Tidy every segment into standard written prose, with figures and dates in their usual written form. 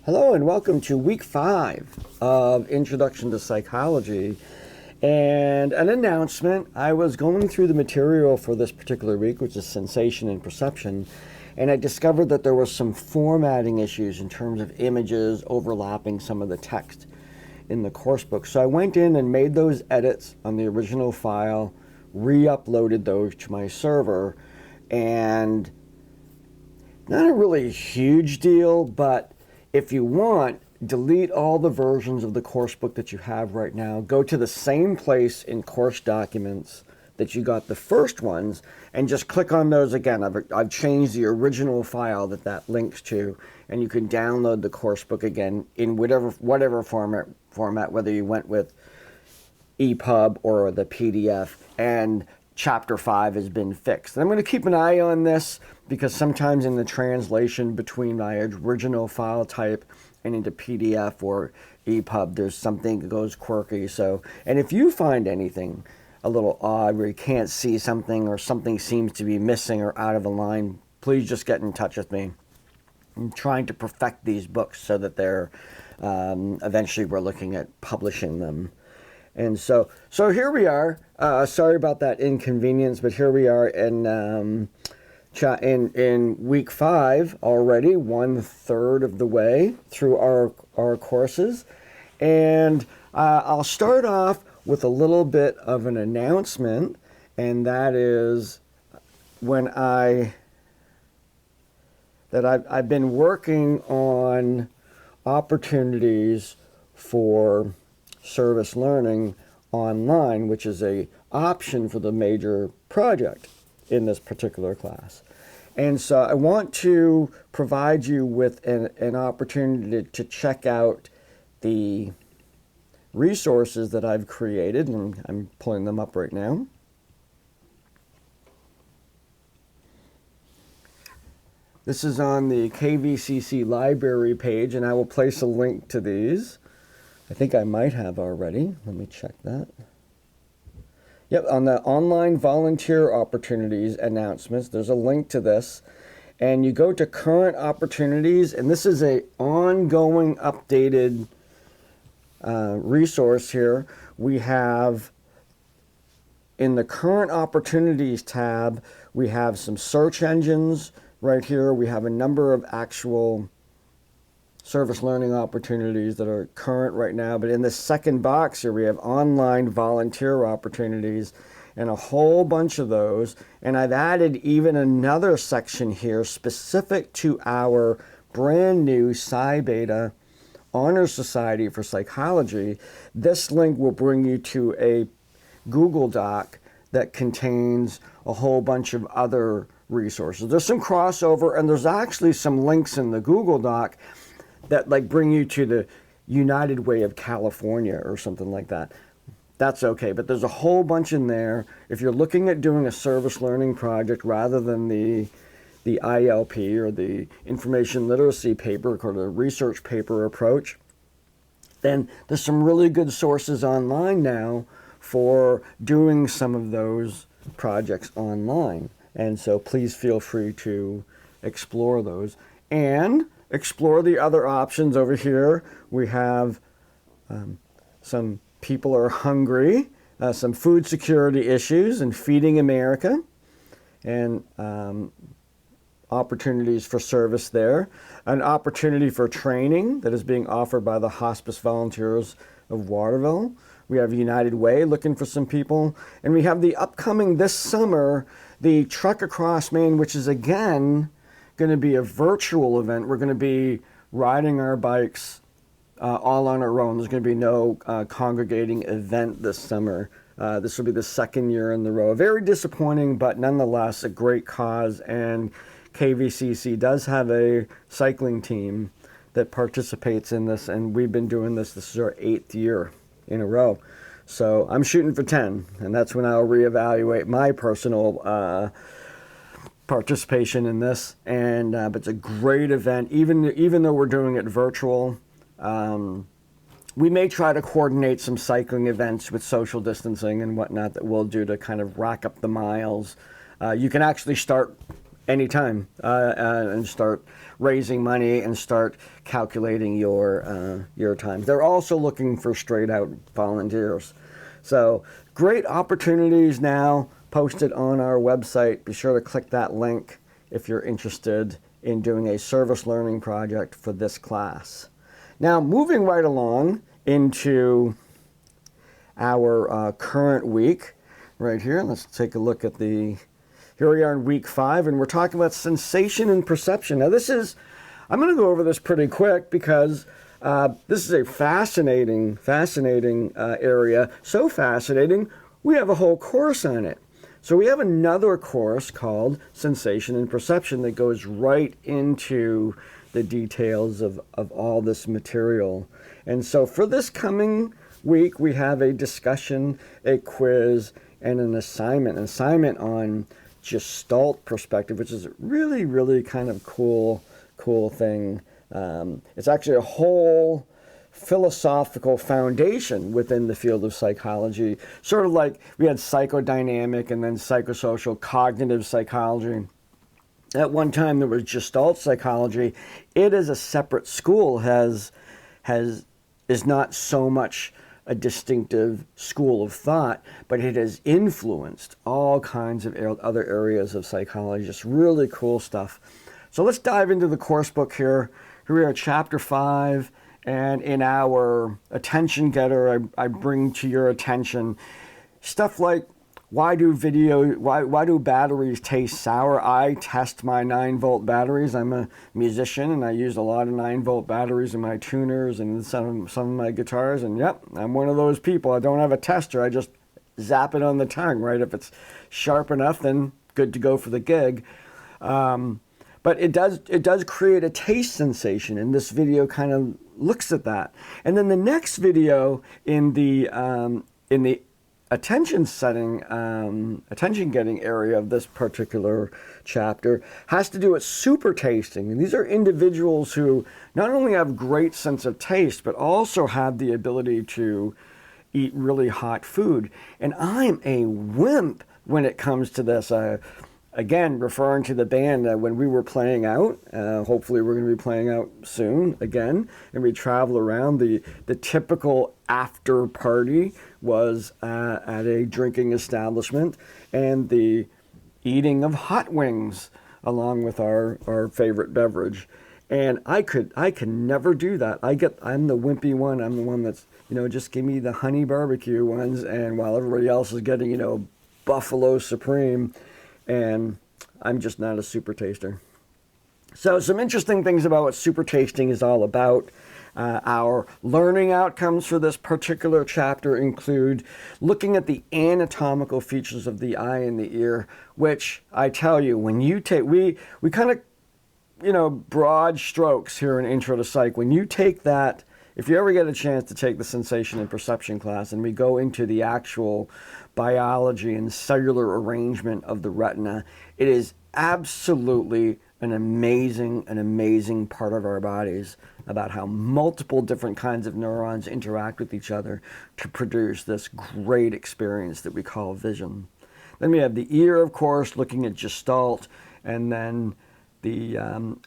Hello and welcome to week 5 of Introduction to Psychology. And an announcement, I was going through the material for this particular week, which is Sensation and Perception, and I discovered that there were some formatting issues in terms of images overlapping some of the text in the course book. So I went in and made those edits on the original file, re-uploaded those to my server, and not a really huge deal, but if you want, delete all the versions of the course book that you have right now. Go to the same place in course documents that you got the first ones and just click on those again. I've changed the original file that links to, and you can download the course book again in whatever format, whether you went with EPUB or the PDF, and Chapter 5 has been fixed. And I'm going to keep an eye on this because sometimes in the translation between my original file type and into PDF or EPUB, there's something that goes quirky. So, and if you find anything a little odd where you can't see something or something seems to be missing or out of a line, please just get in touch with me. I'm trying to perfect these books so that they're eventually we're looking at publishing them. And so here we are. Sorry about that inconvenience, but here we are in week 5 already, 1/3 of the way through our courses. And I'll start off with a little bit of an announcement, and that is I've been working on opportunities for service learning online, which is a option for the major project in this particular class. And so I want to provide you with an opportunity to check out the resources that I've created, and I'm pulling them up right now. This is on the KVCC library page, and I will place a link to these. I think I might have already. Let me check that. Yep, on the online volunteer opportunities announcements, there's a link to this. And you go to current opportunities, and this is an ongoing updated resource here. We have, in the current opportunities tab, we have some search engines right here. We have a number of actual service learning opportunities that are current right now. But in the second box here, we have online volunteer opportunities and a whole bunch of those. And I've added even another section here specific to our brand new Psi Beta Honor Society for Psychology. This link will bring you to a Google Doc that contains a whole bunch of other resources. There's some crossover, and there's actually some links in the Google Doc that bring you to the United Way of California or something like that. That's okay, but there's a whole bunch in there. If you're looking at doing a service learning project rather than the ILP or the information literacy paper or the research paper approach, then there's some really good sources online now for doing some of those projects online. And so please feel free to explore those. And explore the other options over here. We have some people are hungry, some food security issues and Feeding America, and opportunities for service there. An opportunity for training that is being offered by the Hospice Volunteers of Waterville. We have United Way looking for some people. And we have the upcoming this summer, the Truck Across Maine, which is again going to be a virtual event. We're going to be riding our bikes all on our own. There's going to be no congregating event this summer. This will be the second year in the row. Very disappointing, but nonetheless a great cause. And KVCC does have a cycling team that participates in this, and we've been doing this. This is our 8th year in a row. So I'm shooting for 10, and that's when I'll reevaluate my personal participation in this. And but it's a great event, even though we're doing it virtual. We may try to coordinate some cycling events with social distancing and whatnot that we'll do to kind of rack up the miles. You can actually start anytime and start raising money and start calculating your time. They're also looking for straight out volunteers. So great opportunities now posted on our website. Be sure to click that link if you're interested in doing a service learning project for this class. Now, moving right along into our current week right here. Let's take a look at here we are in week 5, and we're talking about sensation and perception. Now I'm going to go over this pretty quick because this is a fascinating area. So fascinating, we have a whole course on it. So we have another course called Sensation and Perception that goes right into the details of all this material. And so for this coming week, we have a discussion, a quiz, and an assignment on Gestalt perspective, which is really, really kind of cool thing. It's actually a whole philosophical foundation within the field of psychology, sort of like we had psychodynamic and then psychosocial cognitive psychology. At one time there was Gestalt psychology. It as a separate school is not so much a distinctive school of thought, but it has influenced all kinds of other areas of psychology. Just really cool stuff. So let's dive into the course book here. Here we are, chapter 5, and in our attention getter, I bring to your attention stuff like why do batteries taste sour? I test my 9-volt batteries. I'm a musician and I use a lot of 9-volt batteries in my tuners and some of my guitars. And yep, I'm one of those people. I don't have a tester. I just zap it on the tongue, right? If it's sharp enough, then good to go for the gig. But it does create a taste sensation, and this video kind of looks at that. And then the next video in the attention getting area of this particular chapter has to do with super tasting. And these are individuals who not only have great sense of taste, but also have the ability to eat really hot food. And I'm a wimp when it comes to this. Again, referring to the band, when we were playing out, hopefully we're going to be playing out soon again, and we travel around, the typical after party was at a drinking establishment, and the eating of hot wings along with our favorite beverage. And I could never do that. I'm the wimpy one. I'm the one that's, just give me the honey barbecue ones, and while everybody else is getting, Buffalo Supreme, and I'm just not a super taster. So some interesting things about what super tasting is all about. Our learning outcomes for this particular chapter include looking at the anatomical features of the eye and the ear, which I tell you, when you take, we kind of, broad strokes here in Intro to Psych. When you take that, if you ever get a chance to take the sensation and perception class and we go into the actual biology and cellular arrangement of the retina, it is absolutely an amazing part of our bodies, about how multiple different kinds of neurons interact with each other to produce this great experience that we call vision. Then we have the ear, of course, looking at Gestalt, and then the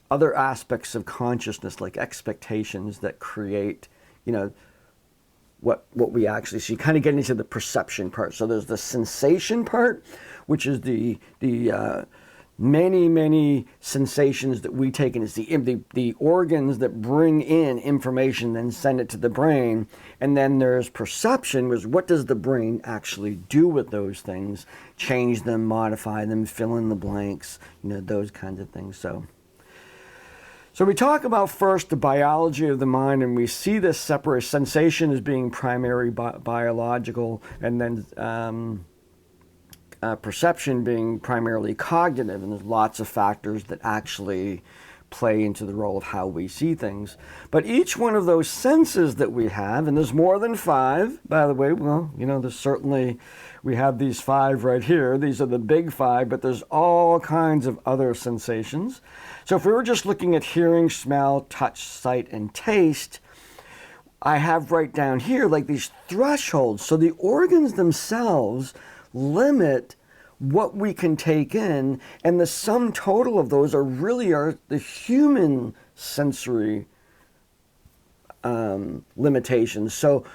other aspects of consciousness, like expectations that create, what we actually see. Kind of getting into the perception part. So there's the sensation part, which is the many sensations that we take in. It's the organs that bring in information, then send it to the brain. And then there's perception, which what does the brain actually do with those things? Change them, modify them, fill in the blanks, those kinds of things. So we talk about first the biology of the mind, and we see this separate sensation as being primary biological, and then perception being primarily cognitive. And there's lots of factors that actually play into the role of how we see things. But each one of those senses that we have, and there's more than 5, by the way, well, there's certainly, we have these 5 right here. These are the big 5, but there's all kinds of other sensations. So if we were just looking at hearing, smell, touch, sight, and taste, I have right down here like these thresholds. So the organs themselves limit what we can take in, and the sum total of those are the human sensory limitations. So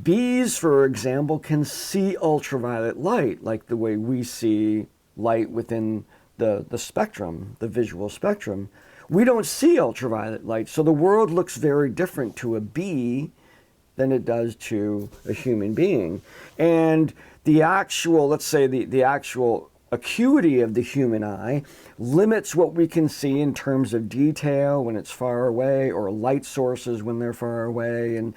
bees, for example, can see ultraviolet light, like the way we see light within the spectrum, the visual spectrum. We don't see ultraviolet light, so the world looks very different to a bee than it does to a human being. And the actual, let's say the actual acuity of the human eye limits what we can see in terms of detail when it's far away, or light sources when they're far away, and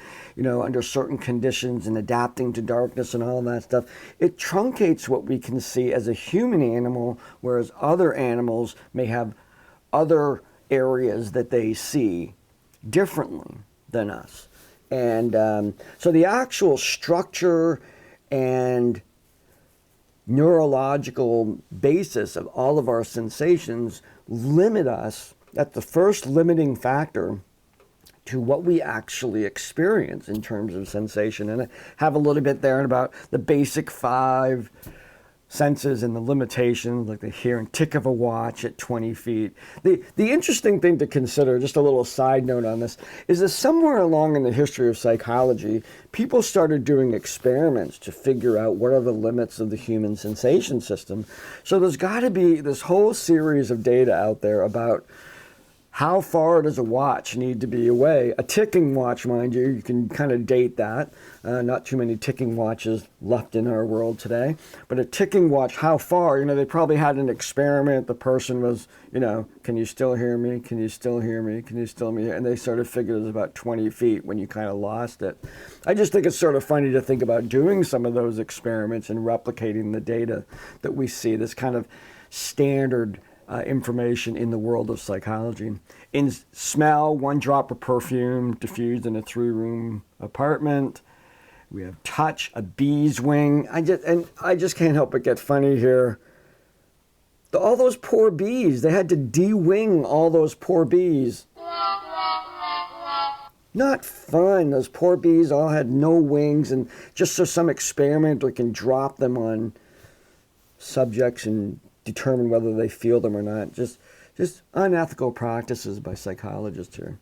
under certain conditions and adapting to darkness and all that stuff. It truncates what we can see as a human animal, whereas other animals may have other areas that they see differently than us. And so the actual structure and neurological basis of all of our sensations limit us. That's the first limiting factor to what we actually experience in terms of sensation. And I have a little bit there about the basic 5 senses and the limitations, like the hearing tick of a watch at 20 feet. The interesting thing to consider, just a little side note on this, is that somewhere along in the history of psychology, people started doing experiments to figure out what are the limits of the human sensation system. So there's got to be this whole series of data out there about how far does a watch need to be away? A ticking watch, mind you, you can kind of date that. Not too many ticking watches left in our world today. But a ticking watch, how far? They probably had an experiment. The person was, can you still hear me? Can you still hear me? Can you still hear me? And they sort of figured it was about 20 feet when you kind of lost it. I just think it's sort of funny to think about doing some of those experiments and replicating the data that we see, this kind of standard information in the world of psychology. In smell, 1 drop of perfume diffused in a 3-room apartment. We have touch, a bee's wing. I just can't help but get funny here. All those poor bees, they had to de-wing all those poor bees. Not fun. Those poor bees all had no wings, and just so some experimenter can drop them on subjects and determine whether they feel them or not. Just unethical practices by psychologists here.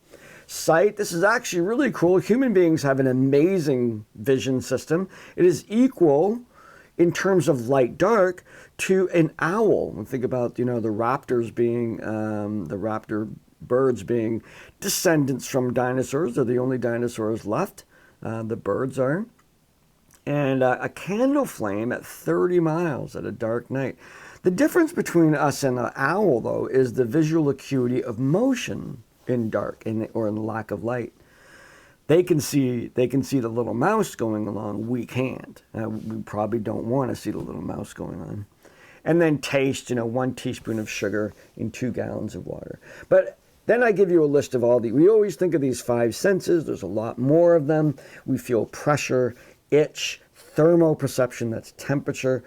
Sight, this is actually really cool. Human beings have an amazing vision system. It is equal in terms of light dark to an owl. And think about, the raptors being, the raptor birds being descendants from dinosaurs. They're the only dinosaurs left. The birds are. And a candle flame at 30 miles at a dark night. The difference between us and an owl, though, is the visual acuity of motion in dark or in lack of light. They can see the little mouse going along. We can't. We probably don't want to see the little mouse going on. And then taste, 1 teaspoon of sugar in 2 gallons of water. But then I give you a list of all we always think of these 5 senses. There's a lot more of them. We feel pressure, itch, thermoperception, that's temperature,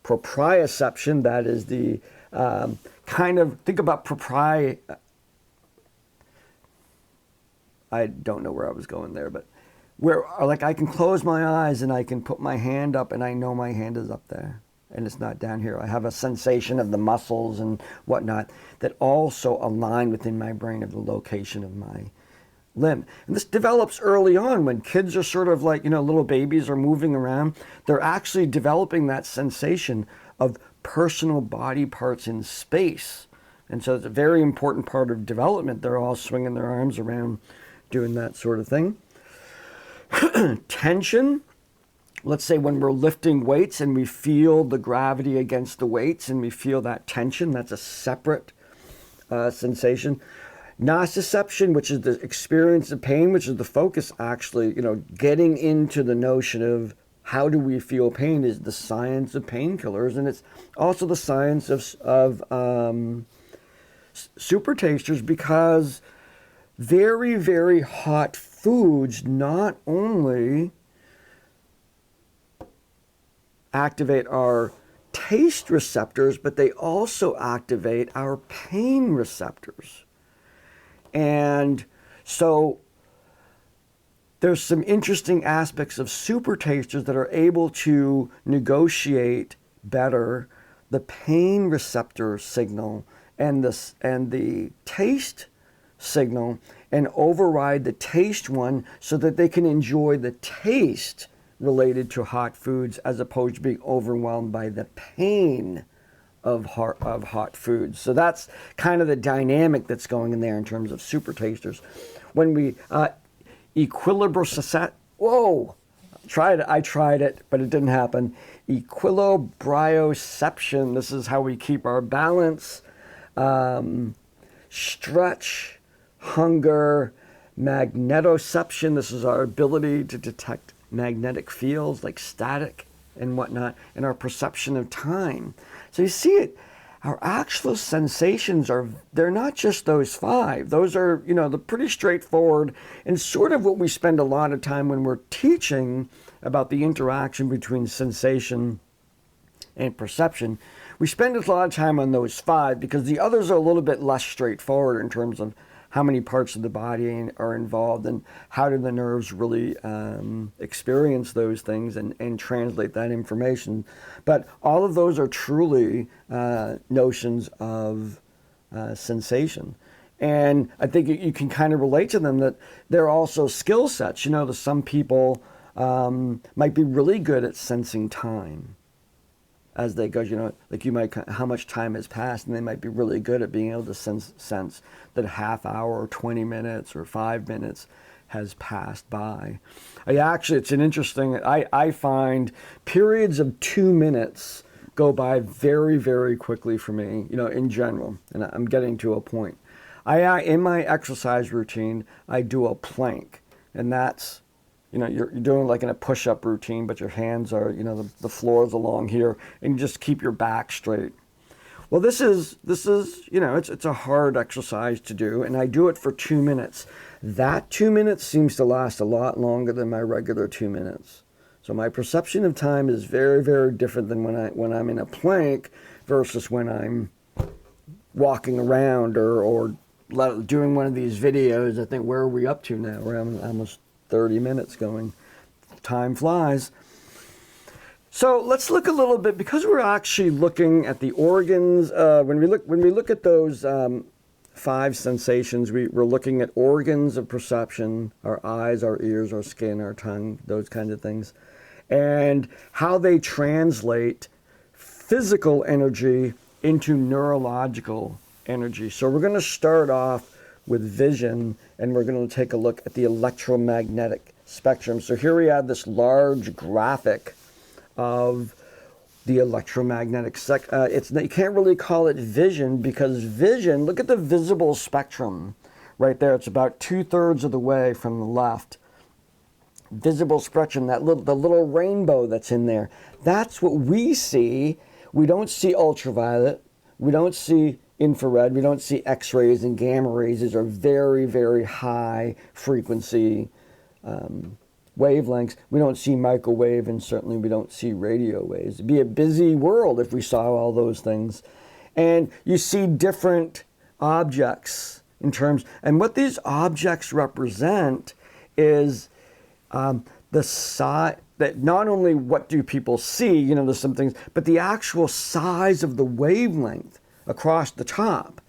proprioception, that is the think about I don't know where I was going there, but where I can close my eyes and I can put my hand up and I know my hand is up there and it's not down here. I have a sensation of the muscles and whatnot that also align within my brain of the location of my limb. And this develops early on when kids are sort of little babies are moving around. They're actually developing that sensation of personal body parts in space. And so it's a very important part of development. They're all swinging their arms around doing that sort of thing. Tension. Let's say when we're lifting weights and we feel the gravity against the weights and we feel that tension, that's a separate sensation. Nociception, which is the experience of pain, which is the focus actually, getting into the notion of how do we feel pain is the science of painkillers, and it's also the science of super tasters, because very, very hot foods not only activate our taste receptors, but they also activate our pain receptors. And so there's some interesting aspects of super tasters that are able to negotiate better the pain receptor signal and the taste signal, and override the taste one so that they can enjoy the taste related to hot foods as opposed to being overwhelmed by the pain of hot foods. So that's kind of the dynamic that's going in there in terms of super tasters. When we whoa, I tried it, but it didn't happen. Equilibrioception. This is how we keep our balance. Stretch, hunger, magnetoception. This is our ability to detect magnetic fields like static and whatnot, and our perception of time. So you see it, our actual sensations they're not just those 5. Those are, they're pretty straightforward and sort of what we spend a lot of time when we're teaching about the interaction between sensation and perception. We spend a lot of time on those 5 because the others are a little bit less straightforward in terms of how many parts of the body are involved and how do the nerves really experience those things and translate that information. But all of those are truly notions of sensation. And I think you can kind of relate to them that they're also skill sets. Some people might be really good at sensing time as they go, like you might, how much time has passed, and they might be really good at being able to sense that a half hour or 20 minutes or 5 minutes has passed by. It's an interesting, I find periods of 2 minutes go by very, very quickly for me, in general, and I'm getting to a point. In my exercise routine, I do a plank, and that's, you're doing like in a push-up routine, but your hands are, the floor is along here, and you just keep your back straight. Well, this is it's a hard exercise to do, and I do it for 2 minutes. That 2 minutes seems to last a lot longer than my regular 2 minutes. So my perception of time is very, very different than when I'm in a plank versus when I'm walking around or doing one of these videos. I think, where are we up to now? We're almost 30 minutes going. Time flies. So let's look a little bit, because we're actually looking at the organs. When we look at those 5 sensations, we're looking at organs of perception: our eyes, our ears, our skin, our tongue, those kinds of things, and how they translate physical energy into neurological energy. So we're going to start off with vision, and we're going to take a look at the electromagnetic spectrum. So here we have this large graphic of the electromagnetic you can't really call it vision, because vision, look at the visible spectrum right there. It's about 2/3 of the way from the left. Visible spectrum, the little rainbow that's in there. That's what we see. We don't see ultraviolet. We don't see infrared. We don't see X-rays and gamma rays. These are very, very high frequency wavelengths. We don't see microwave, and certainly we don't see radio waves. It'd be a busy world if we saw all those things. And you see different objects in terms, and what these objects represent is the size, that not only what do people see, there's some things, but the actual size of the wavelength across the top.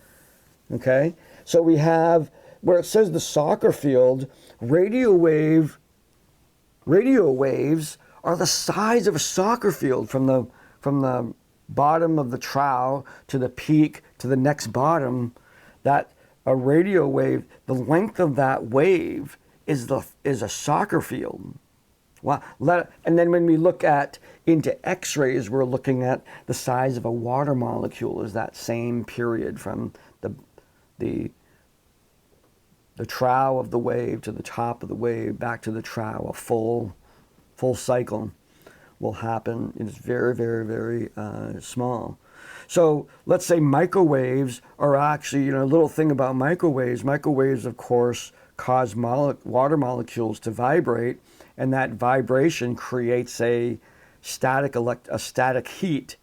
Okay? So we have, where it says the soccer field, radio waves are the size of a soccer field from the bottom of the trough to the peak to the next bottom. That a radio wave, the length of that wave is a soccer field. Wow. And then when we look into X-rays, we're looking at the size of a water molecule, is that same period from the trough of the wave to the top of the wave, back to the trough. A full cycle will happen. It's very, very, very small. So let's say microwaves are actually, a little thing about microwaves. Microwaves, of course, cause water molecules to vibrate, and that vibration creates a static heat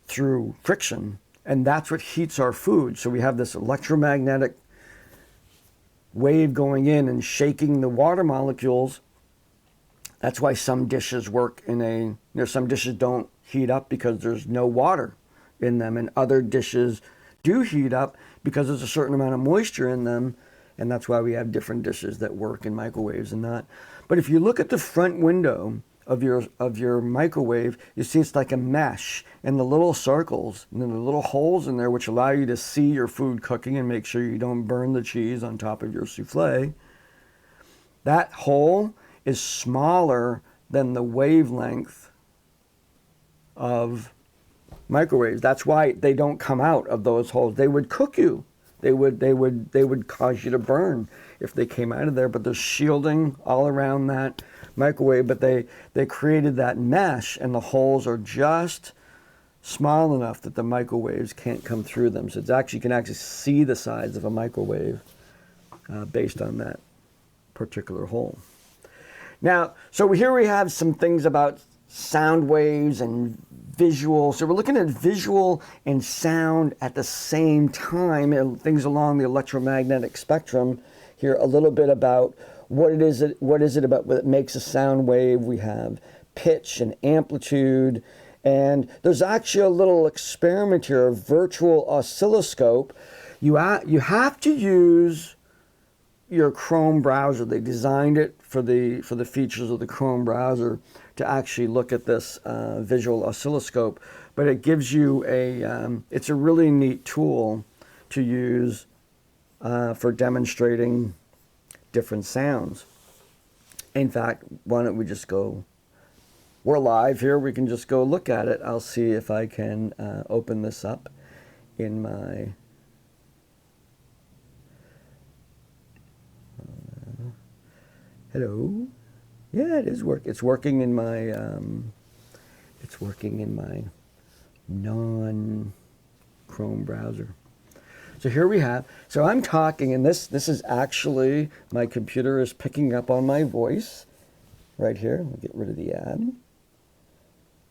through friction, and that's what heats our food. So we have this electromagnetic wave going in and shaking the water molecules. That's why some dishes work some dishes don't heat up because there's no water in them, and other dishes do heat up because there's a certain amount of moisture in them, and that's why we have different dishes that work in microwaves and not. But if you look at the front window of your microwave, you see it's like a mesh, and the little circles and then the little holes in there which allow you to see your food cooking and make sure you don't burn the cheese on top of your souffle. That hole is smaller than the wavelength of microwaves. That's why they don't come out of those holes. They would cook you. They would cause you to burn if they came out of there, but there's shielding all around that microwave, but they created that mesh, and the holes are just small enough that the microwaves can't come through them. So you can actually see the sides of a microwave based on that particular hole. Now, so here we have some things about sound waves and visual. So we're looking at visual and sound at the same time, and things along the electromagnetic spectrum. Here a little bit about what is it about what makes a sound wave. We have pitch and amplitude, and there's actually a little experiment here, a virtual oscilloscope. You have to use your Chrome browser. They designed it for the features of the Chrome browser to actually look at this visual oscilloscope, but it gives you it's a really neat tool to use for demonstrating different sounds. In fact, why don't we just go, we're live here, we can just go look at it. I'll see if I can open this up in my hello. Yeah, it is it's working in my non-Chrome browser. So here we have, so I'm talking, and this is actually, my computer is picking up on my voice right here. I'll get rid of the ad.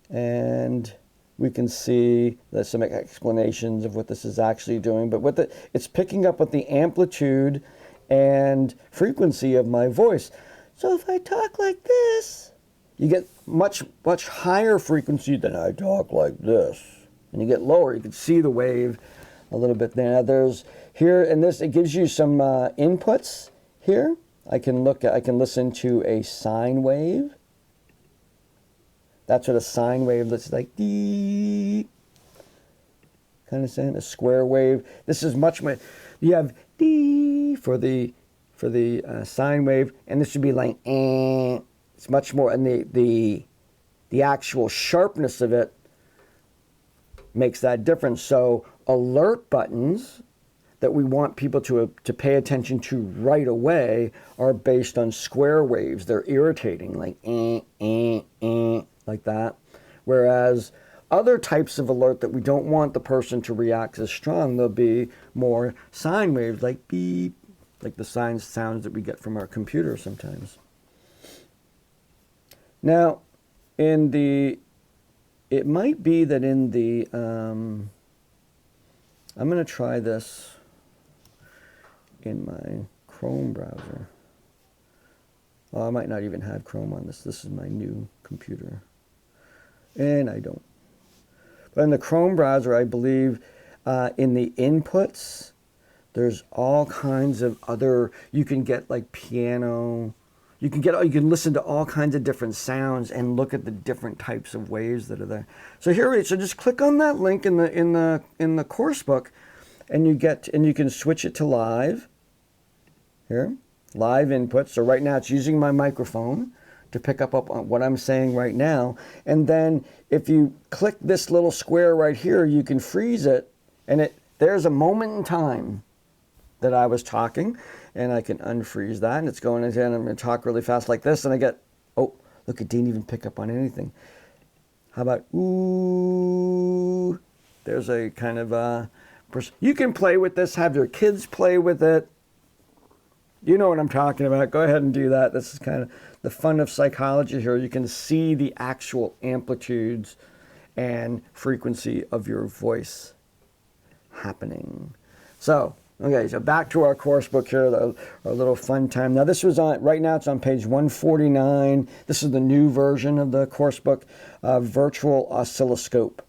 And we can see there's some explanations of what this is actually doing, but it's picking up with the amplitude and frequency of my voice. So if I talk like this, you get much higher frequency than I talk like this. And you get lower, you can see the wave a little bit there. Now there's here, and this, it gives you some inputs here. I can listen to a sine wave. That's what a sine wave looks like. Dee, kind of saying a square wave. This is much more. You have dee for the sine wave, and this would be like it's much more, and the actual sharpness of it makes that difference. So alert buttons that we want people to pay attention to right away are based on square waves. They're irritating, like like that. Whereas other types of alert that we don't want the person to react as strong, they'll be more sine waves, like beep, like the sounds that we get from our computer sometimes. Now, it might be that in the, I'm going to try this in my Chrome browser. Well, I might not even have Chrome on this. This is my new computer. And I don't. But in the Chrome browser, I believe in the inputs, there's all kinds of other, you can get like piano, you can listen to all kinds of different sounds and look at the different types of waves that are there. So so just click on that link in the course book, and you can switch it to live. Here, live input. So right now it's using my microphone to pick up on what I'm saying right now. And then if you click this little square right here, you can freeze it, and there's a moment in time that I was talking, and I can unfreeze that, and it's going in, and I'm going to talk really fast like this, and I get, oh, look, it didn't even pick up on anything. How about, ooh, there's a kind of, you can play with this, have your kids play with it. You know what I'm talking about. Go ahead and do that. This is kind of the fun of psychology here. You can see the actual amplitudes and frequency of your voice happening. So Okay, so back to our course book here, our little fun time. Now this was on, right now it's on page 149. This is the new version of the course book, virtual oscilloscope.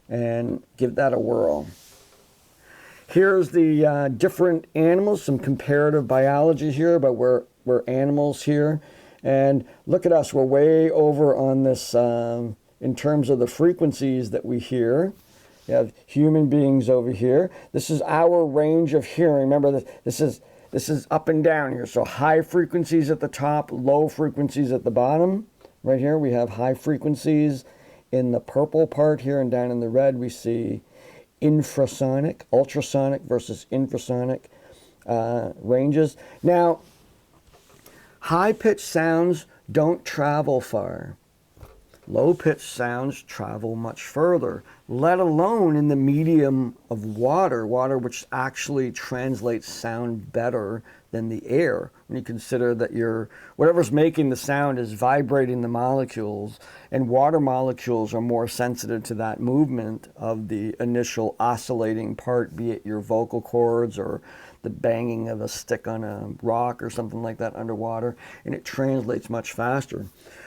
And give that a whirl. Here's the different animals, some comparative biology here, but we're animals here. And look at us, we're way over on this in terms of the frequencies that we hear. You have human beings over here. This is our range of hearing. Remember, this is up and down here. So high frequencies at the top, low frequencies at the bottom. Right here we have high frequencies in the purple part here, and down in the red we see infrasonic, ultrasonic versus infrasonic ranges. Now, high-pitched sounds don't travel far. Low-pitched sounds travel much further, let alone in the medium of water which actually translates sound better than the air. When you consider that whatever's making the sound is vibrating the molecules, and water molecules are more sensitive to that movement of the initial oscillating part, be it your vocal cords or the banging of a stick on a rock or something like that underwater, and it translates much faster.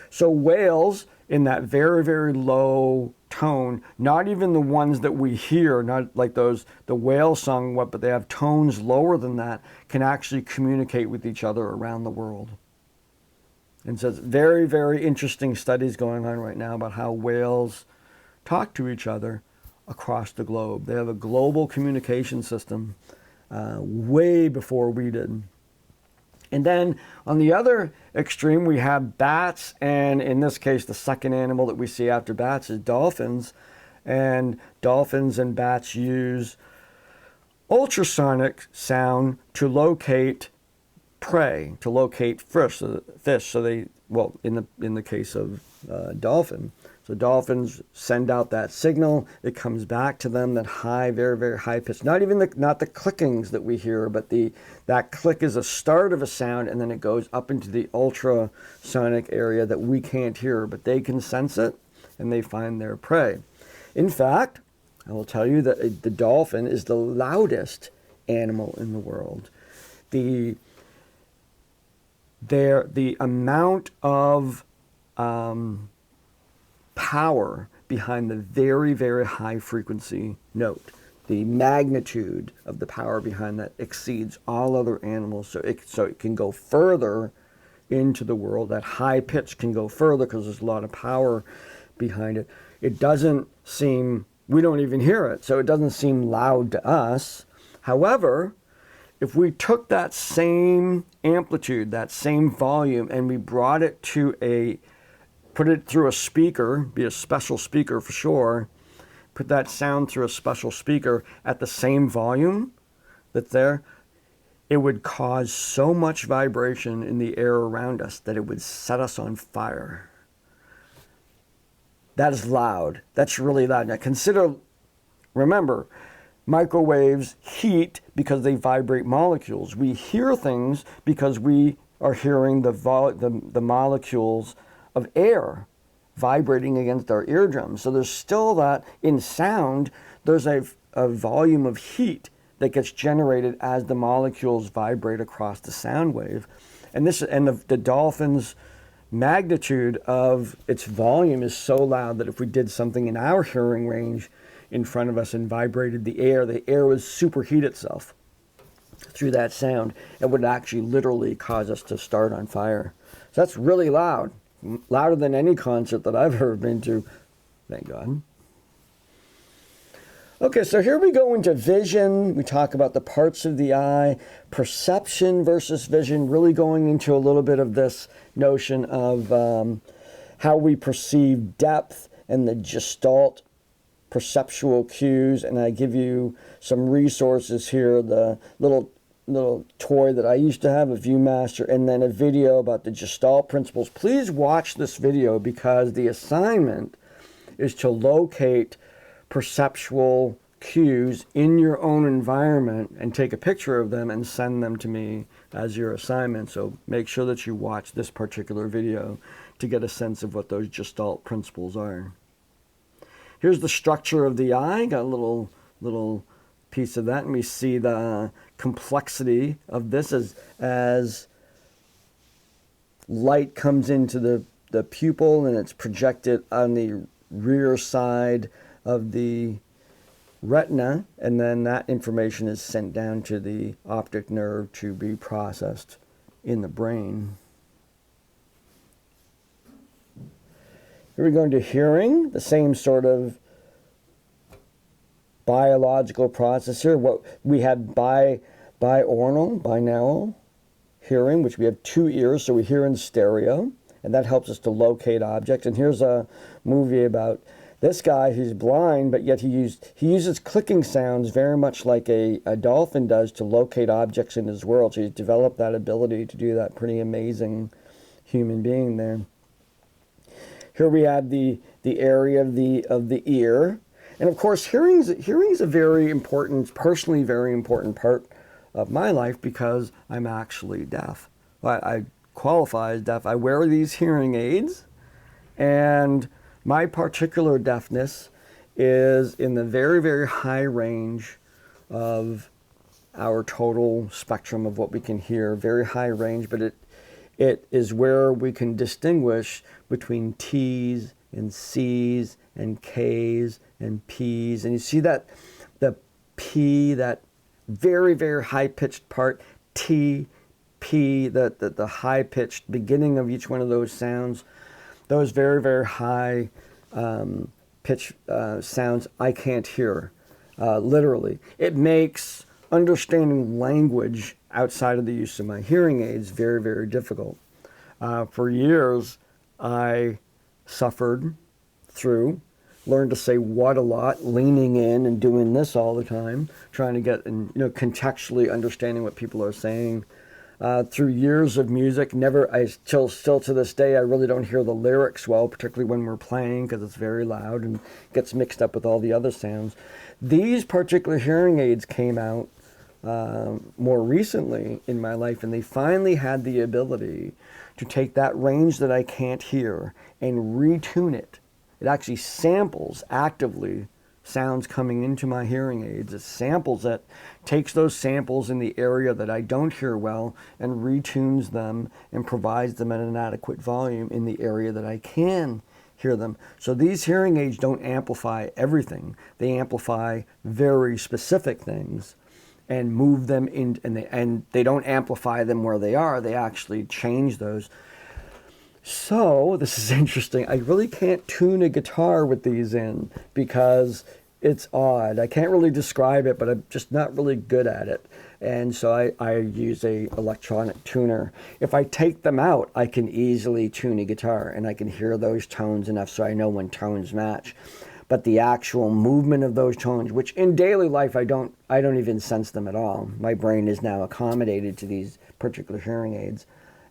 So whales, in that very, very low tone, not even the ones that we hear, not like the whale song, but they have tones lower than that, can actually communicate with each other around the world. And so it's very, very interesting studies going on right now about how whales talk to each other across the globe. They have a global communication system way before we did. And then on the other extreme, we have bats, and in this case, the second animal that we see after bats is dolphins. And dolphins and bats use ultrasonic sound to locate prey, to locate fish. So they, well, in the case of dolphin. So dolphins send out that signal. It comes back to them, that high, very, very high pitch. Not the clickings that we hear, but that click is a start of a sound, and then it goes up into the ultrasonic area that we can't hear, but they can sense it, and they find their prey. In fact, I will tell you that the dolphin is the loudest animal in the world. The amount of power behind the very, very high frequency note, the magnitude of the power behind that exceeds all other animals. So it can go further into the world. That high pitch can go further because there's a lot of power behind it. It doesn't seem, we don't even hear it, so it doesn't seem loud to us. However, if we took that same amplitude, that same volume, and we brought it to put it through a speaker, be a special speaker for sure, put that sound through a special speaker at the same volume that's there, it would cause so much vibration in the air around us that it would set us on fire. That is loud. That's really loud. Now remember, microwaves heat because they vibrate molecules. We hear things because we are hearing the molecules of air vibrating against our eardrums. So there's still that, in sound, there's a volume of heat that gets generated as the molecules vibrate across the sound wave. And the dolphin's magnitude of its volume is so loud that if we did something in our hearing range in front of us and vibrated the air would superheat itself through that sound. It would actually literally cause us to start on fire. So that's really loud. Louder than any concert that I've ever been to, thank God. Okay, so here we go into vision. We talk about the parts of the eye, perception versus vision, really going into a little bit of this notion of how we perceive depth and the gestalt perceptual cues. And I give you some resources here, the little toy that I used to have, a Viewmaster, and then a video about the Gestalt principles. Please watch this video because the assignment is to locate perceptual cues in your own environment and take a picture of them and send them to me as your assignment. So make sure that you watch this particular video to get a sense of what those Gestalt principles are. Here's the structure of the eye. Got a little piece of that, and we see the complexity of this as light comes into the pupil and it's projected on the rear side of the retina, and then that information is sent down to the optic nerve to be processed in the brain. Here we go into hearing, the same sort of biological process here. What we have binaural hearing, which we have two ears, so we hear in stereo, and that helps us to locate objects. And here's a movie about this guy who's blind, but yet he uses clicking sounds very much like a dolphin does to locate objects in his world. So he's developed that ability to do that. Pretty amazing human being there. Here we have the area of the ear. And of course, hearing is a very important, personally very important part of my life because I'm actually deaf. I qualify as deaf. I wear these hearing aids, and my particular deafness is in the very, very high range of our total spectrum of what we can hear. Very high range, but it is where we can distinguish between T's and C's and K's and P's. And you see that the P, that very, very high-pitched part, T, P, the high-pitched beginning of each one of those sounds, those very, very high pitch sounds I can't hear, literally. It makes understanding language outside of the use of my hearing aids very, very difficult. For years, I suffered through, learned to say what a lot, leaning in and doing this all the time, trying to get, and contextually understanding what people are saying. Through years of music, still to this day, I really don't hear the lyrics well, particularly when we're playing, because it's very loud and gets mixed up with all the other sounds. These particular hearing aids came out more recently in my life, and they finally had the ability to take that range that I can't hear and retune it. It actually samples actively sounds coming into my hearing aids. It samples it, takes those samples in the area that I don't hear well and retunes them and provides them at an adequate volume in the area that I can hear them. So these hearing aids don't amplify everything. They amplify very specific things and move them in, and they don't amplify them where they are. They actually change those. So this is interesting. I really can't tune a guitar with these in because it's odd. I can't really describe it, but I'm just not really good at it. And so I use a electronic tuner. If I take them out, I can easily tune a guitar, and I can hear those tones enough so I know when tones match. But the actual movement of those tones, which in daily life I don't even sense them at all. My brain is now accommodated to these particular hearing aids,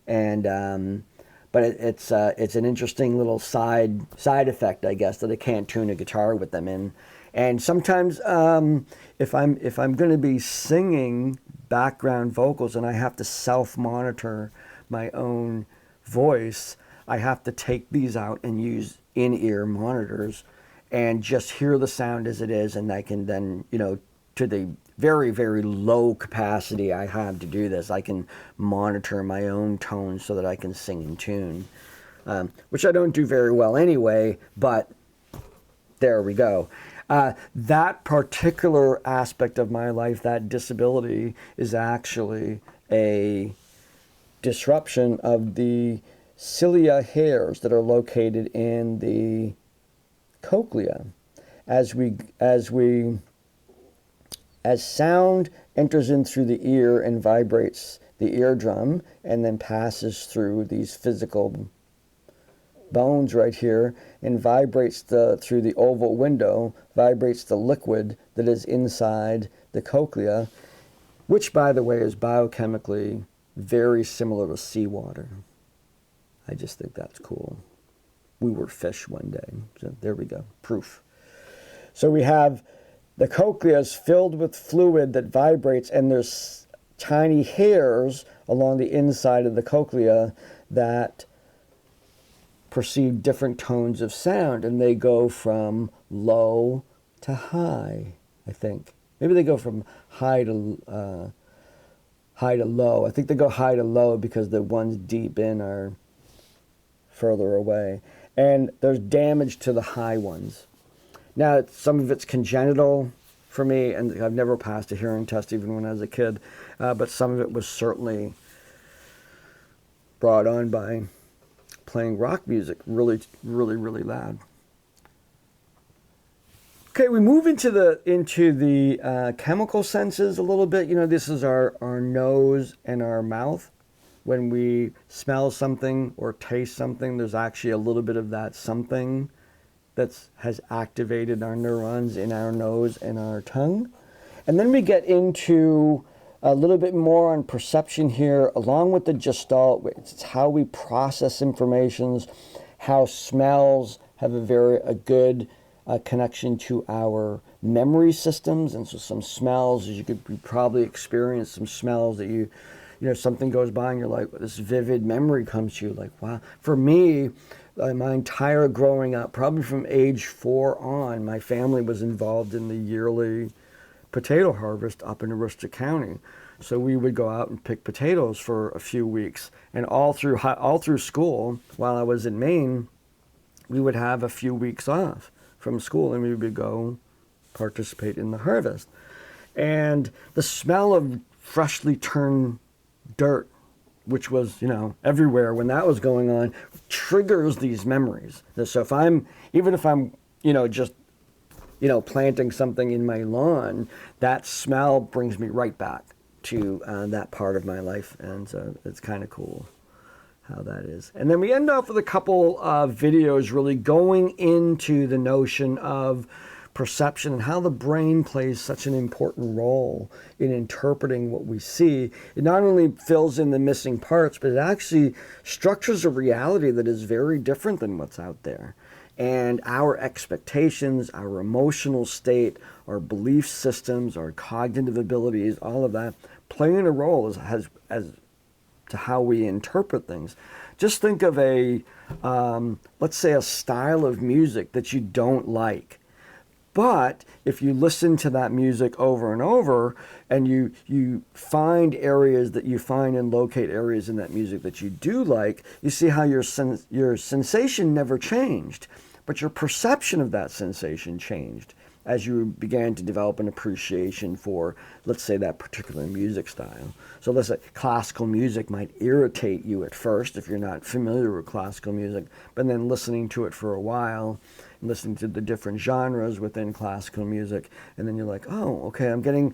and but it's an interesting little side effect, I guess, that I can't tune a guitar with them in. And sometimes if I'm going to be singing background vocals and I have to self-monitor my own voice, I have to take these out and use in-ear monitors and just hear the sound as it is, and I can then, to the very, very low capacity I have to do this, I can monitor my own tones so that I can sing in tune, which I don't do very well anyway, but there we go. That particular aspect of my life, that disability, is actually a disruption of the cilia hairs that are located in the cochlea. As sound enters in through the ear and vibrates the eardrum and then passes through these physical bones right here and vibrates through the oval window, vibrates the liquid that is inside the cochlea, which, by the way, is biochemically very similar to seawater. I just think that's cool. We were fish one day. So there we go, proof. So we have the cochlea is filled with fluid that vibrates, and there's tiny hairs along the inside of the cochlea that perceive different tones of sound, and they go from low to high, I think. Maybe they go from high to low. I think they go high to low because the ones deep in are further away. And there's damage to the high ones. Now, some of it's congenital for me, and I've never passed a hearing test even when I was a kid, but some of it was certainly brought on by playing rock music really, really, really loud. Okay, we move into the chemical senses a little bit. You know, this is our nose and our mouth. When we smell something or taste something, there's actually a little bit of that something that has activated our neurons in our nose and our tongue. And then we get into a little bit more on perception here, along with the gestalt. It's how we process informations, how smells have a good connection to our memory systems. And so some smells, as you could probably experience some smells that you know, something goes by and you're like, this vivid memory comes to you, like, wow. For me, my entire growing up, probably from age 4 on, my family was involved in the yearly potato harvest up in Aroostook County. So we would go out and pick potatoes for a few weeks, and all through school, while I was in Maine, we would have a few weeks off from school, and we would go participate in the harvest. And the smell of freshly turned dirt, which was, you know, everywhere when that was going on, triggers these memories. So if I'm, you know, just, you know, planting something in my lawn, that smell brings me right back to that part of my life. And so it's kind of cool how that is. And then we end off with a couple of videos really going into the notion of perception and how the brain plays such an important role in interpreting what we see. It not only fills in the missing parts, but it actually structures a reality that is very different than what's out there. And our expectations, our emotional state, our belief systems, our cognitive abilities, all of that playing a role as to how we interpret things. Just think of let's say a style of music that you don't like. But if you listen to that music over and over, and you find areas that you find and locate areas in that music that you do like, you see how your sensation never changed, but your perception of that sensation changed as you began to develop an appreciation for, let's say, that particular music style. So let's say classical music might irritate you at first if you're not familiar with classical music, but then listening to it for a while, listening to the different genres within classical music, and then you're like, oh, okay, I'm getting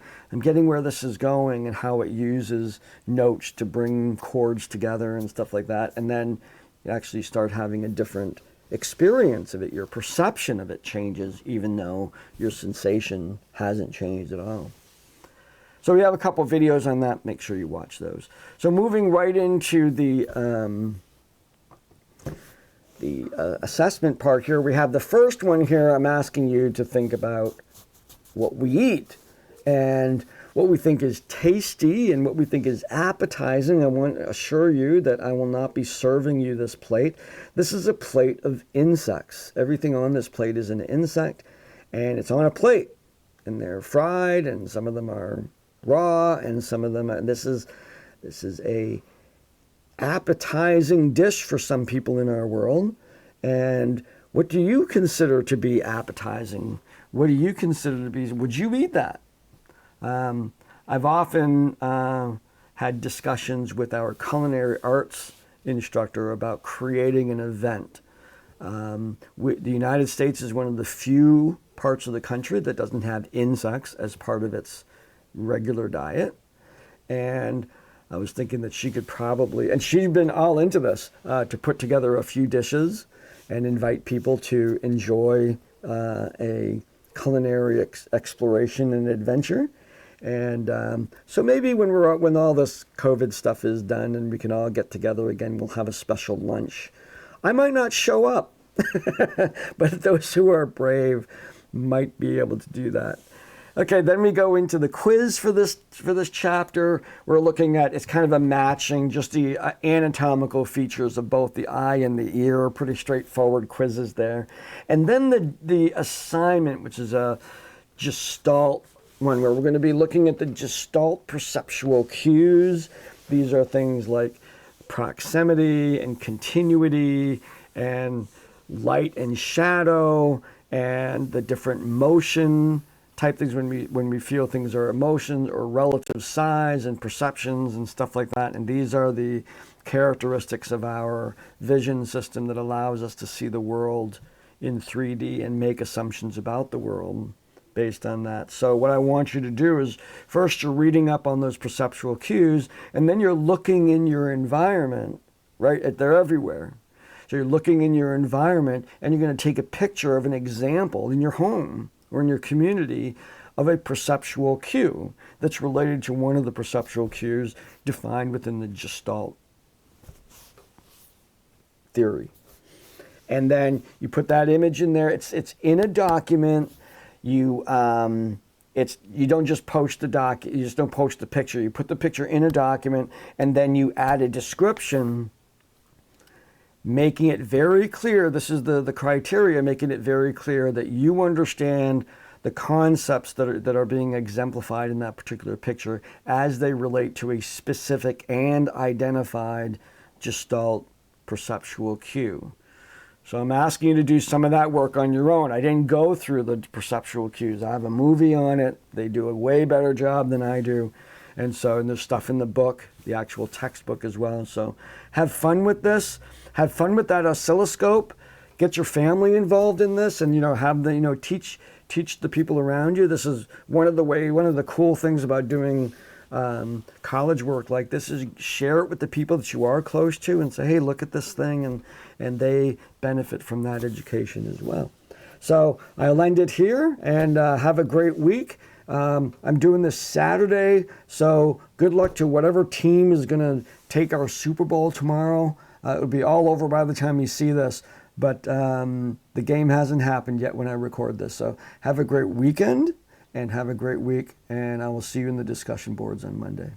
where this is going and how it uses notes to bring chords together and stuff like that. And then you actually start having a different experience of it. Your perception of it changes, even though your sensation hasn't changed at all. So we have a couple videos on that. Make sure you watch those. So moving right into the assessment part here, we have the first one here. I'm asking you to think about what we eat and what we think is tasty and what we think is appetizing. I want to assure you that I will not be serving you this plate. This is a plate of insects. Everything on this plate is an insect, and it's on a plate, and they're fried, and some of them are raw, and some of them are, this is a appetizing dish for some people in our world. And what do you consider to be appetizing? What do you consider to be, would you eat that? I've often had discussions with our culinary arts instructor about creating an event. The United States is one of the few parts of the country that doesn't have insects as part of its regular diet. And I was thinking that she could probably, and she's been all into this, to put together a few dishes and invite people to enjoy a culinary exploration and adventure. And so maybe when all this COVID stuff is done and we can all get together again, we'll have a special lunch. I might not show up, but those who are brave might be able to do that. Okay, then we go into the quiz for this chapter. We're looking at, it's kind of a matching, just the anatomical features of both the eye and the ear. Pretty straightforward quizzes there. And then the assignment, which is a gestalt one where we're going to be looking at the Gestalt perceptual cues. These are things like proximity and continuity and light and shadow and the different motion type things when we feel things are emotions or relative size and perceptions and stuff like that. And these are the characteristics of our vision system that allows us to see the world in 3D and make assumptions about the world based on that. So what I want you to do is first you're reading up on those perceptual cues, and then you're looking in your environment, right? They're everywhere. So you're looking in your environment and you're going to take a picture of an example in your home or in your community of a perceptual cue that's related to one of the perceptual cues defined within the Gestalt theory. And then you put that image in there. It's in a document. You don't just post the doc. You just don't post the picture. You put the picture in a document, and then you add a description, making it very clear. This is the criteria, making it very clear that you understand the concepts that are being exemplified in that particular picture as they relate to a specific and identified Gestalt perceptual cue. So I'm asking you to do some of that work on your own. I didn't go through the perceptual cues. I have a movie on it. They do a way better job than I do. And there's stuff in the book, the actual textbook as well. So have fun with this. Have fun with that oscilloscope. Get your family involved in this, and have the teach the people around you. This is one of the cool things about doing college work like this is share it with the people that you are close to and say, hey, look at this thing, and they benefit from that education as well. So I'll end it here, and have a great week. I'm doing this Saturday, so good luck to whatever team is going to take our Super Bowl tomorrow. It'll be all over by the time you see this, but the game hasn't happened yet when I record this. So have a great weekend and have a great week, and I will see you in the discussion boards on Monday.